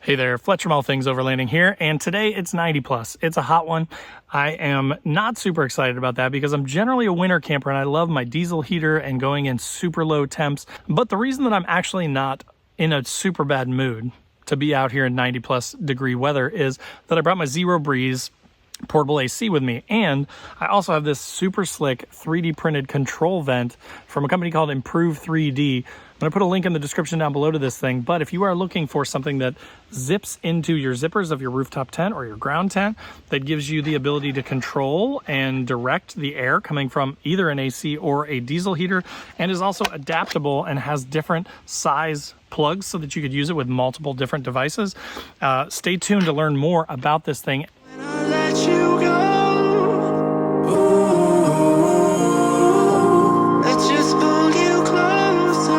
Hey there, Fletcher from All Things Overlanding here, and today it's 90 plus. It's a hot one. I am not super excited about that because I'm generally a winter camper and I love my diesel heater and going in super low temps. But the reason that I'm actually not in a super bad mood to be out here in 90 plus degree weather is that I brought my Zero Breeze portable AC with me, and I also have this super slick 3D printed control vent from a company called Improve 3D. I'm gonna put a link in the description down below to this thing, but if you are looking for something that zips into your zippers of your rooftop tent or your ground tent, that gives you the ability to control and direct the air coming from either an AC or a diesel heater, and is also adaptable and has different size plugs so that you could use it with multiple different devices. Stay tuned to learn more about this thing. Let you go. Ooh, I just pull you closer.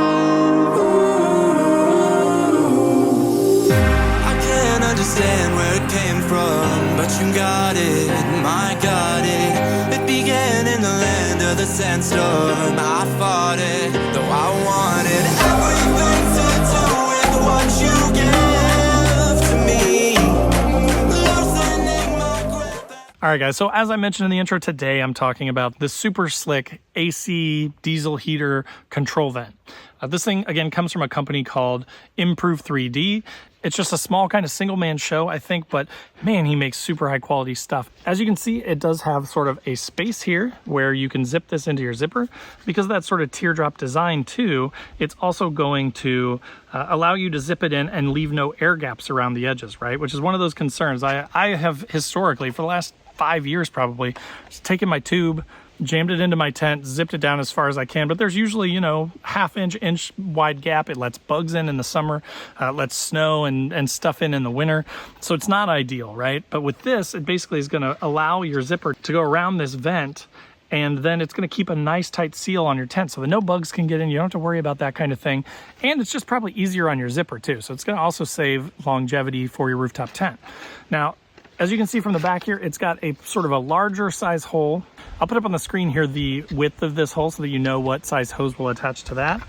Ooh, I can't understand where it came from, but you got it, my got it. It began in the land of the sandstorm. I fought it, though I wanted everything to do with what you gave to me. All right, guys, so as I mentioned in the intro today, I'm talking about the super slick AC diesel heater control vent. This thing, again, comes from a company called Improve 3D. It's just a small kind of single-man show, I think, but man, he makes super high-quality stuff. As you can see, it does have sort of a space here where you can zip this into your zipper. Because of that sort of teardrop design, too, it's also going to allow you to zip it in and leave no air gaps around the edges, right? Which is one of those concerns. I have historically, for the last 5 years probably, just taken my tube, jammed it into my tent, zipped it down as far as I can, but there's usually, you know, inch wide gap. It lets bugs in the summer, lets snow and stuff in the winter, so it's not ideal, right? But with this, it basically is going to allow your zipper to go around this vent, and then it's going to keep a nice tight seal on your tent so that no bugs can get in. You don't have to worry about that kind of thing, and it's just probably easier on your zipper too, so it's going to also save longevity for your rooftop tent. Now, as you can see from the back here, it's got a sort of a larger size hole. I'll put up on the screen here the width of this hole so that you know what size hose will attach to that.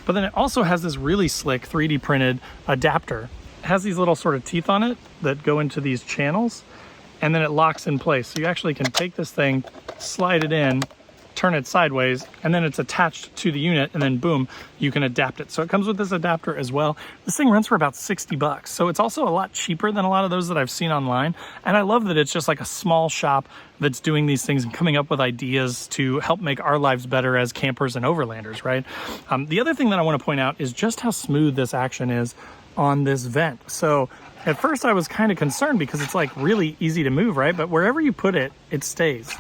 But then it also has this really slick 3D printed adapter. It has these little sort of teeth on it that go into these channels, and then it locks in place. So you actually can take this thing, slide it in, turn it sideways, and then it's attached to the unit, and then boom, you can adapt it. So it comes with this adapter as well. This thing runs for about 60 bucks. So it's also a lot cheaper than a lot of those that I've seen online. And I love that it's just like a small shop that's doing these things and coming up with ideas to help make our lives better as campers and overlanders, right? The other thing that I want to point out is just how smooth this action is on this vent. So at first I was kind of concerned because it's like really easy to move, right? But wherever you put it, it stays.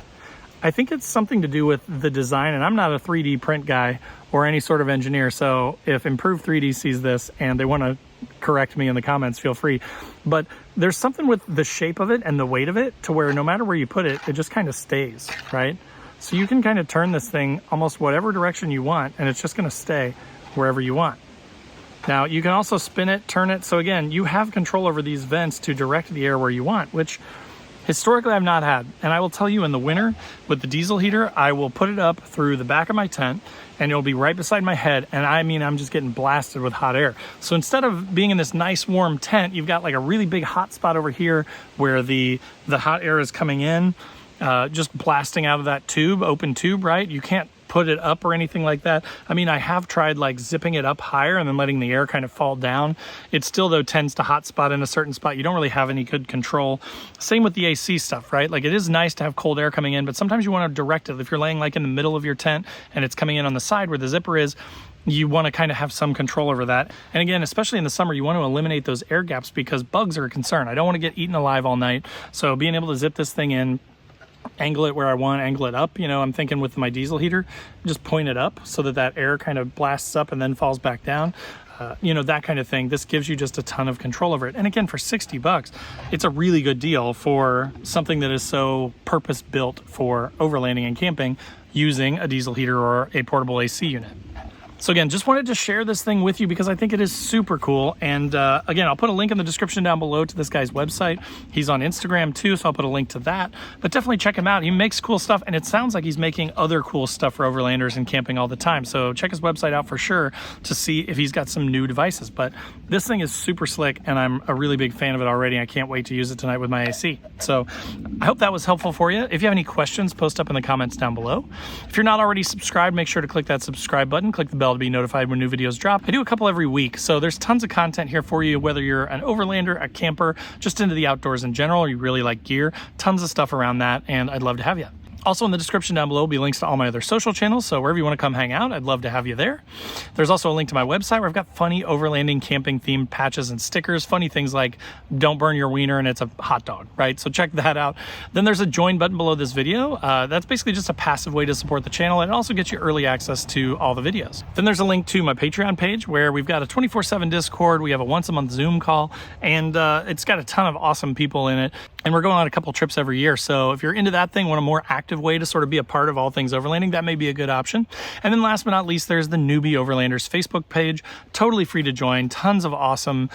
I think it's something to do with the design, and I'm not a 3D print guy or any sort of engineer, so if Improve 3D sees this and they want to correct me in the comments, feel free. But there's something with the shape of it and the weight of it to where no matter where you put it, it just kind of stays, right? So you can kind of turn this thing almost whatever direction you want, and it's just going to stay wherever you want. Now, you can also spin it, turn it, so again, you have control over these vents to direct the air where you want, which historically I've not had. And I will tell you, in the winter with the diesel heater, I will put it up through the back of my tent and it'll be right beside my head, and I mean, I'm just getting blasted with hot air. So instead of being in this nice warm tent, you've got like a really big hot spot over here where the hot air is coming in, just blasting out of that tube, open tube, right? You can't put it up or anything like that. I mean, I have tried like zipping it up higher and then letting the air kind of fall down. It still, though, tends to hot spot in a certain spot. You don't really have any good control. Same with the AC stuff, right? Like, it is nice to have cold air coming in, but sometimes you want to direct it. If you're laying like in the middle of your tent and it's coming in on the side where the zipper is, you want to kind of have some control over that. And again, especially in the summer, you want to eliminate those air gaps because bugs are a concern. I don't want to get eaten alive all night. So being able to zip this thing in, angle it where I want, angle it up, you know, I'm thinking with my diesel heater, just point it up so that that air kind of blasts up and then falls back down, you know, that kind of thing. This gives you just a ton of control over it. And again, for 60 bucks, it's a really good deal for something that is so purpose built for overlanding and camping using a diesel heater or a portable AC unit. So again, just wanted to share this thing with you because I think it is super cool. And again, I'll put a link in the description down below to this guy's website. He's on Instagram too, so I'll put a link to that. But definitely check him out. He makes cool stuff, and it sounds like he's making other cool stuff for overlanders and camping all the time. So check his website out for sure to see if he's got some new devices. But this thing is super slick, and I'm a really big fan of it already. I can't wait to use it tonight with my AC. So I hope that was helpful for you. If you have any questions, post up in the comments down below. If you're not already subscribed, make sure to click that subscribe button, click the bell to be notified when new videos drop. I do a couple every week, so there's tons of content here for you, whether you're an overlander, a camper, just into the outdoors in general, or you really like gear, tons of stuff around that, and I'd love to have you. Also in the description down below will be links to all my other social channels, so wherever you want to come hang out, I'd love to have you there. There's also a link to my website where I've got funny overlanding camping themed patches and stickers, funny things like don't burn your wiener and it's a hot dog, right? So check that out. Then there's a join button below this video. That's basically just a passive way to support the channel, and it also gets you early access to all the videos. Then there's a link to my Patreon page where we've got a 24/7 Discord, we have a once-a-month Zoom call, and it's got a ton of awesome people in it. And we're going on a couple trips every year. So if you're into that thing, want a more active way to sort of be a part of all things overlanding, that may be a good option. And then last but not least, there's the Newbie Overlanders Facebook page. Totally free to join. Tons of awesome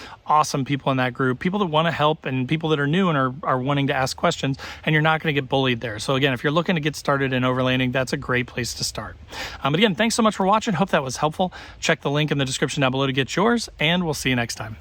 people in that group. People that want to help and people that are new and are wanting to ask questions. And you're not going to get bullied there. So again, if you're looking to get started in overlanding, that's a great place to start. But again, thanks so much for watching. Hope that was helpful. Check the link in the description down below to get yours, and we'll see you next time.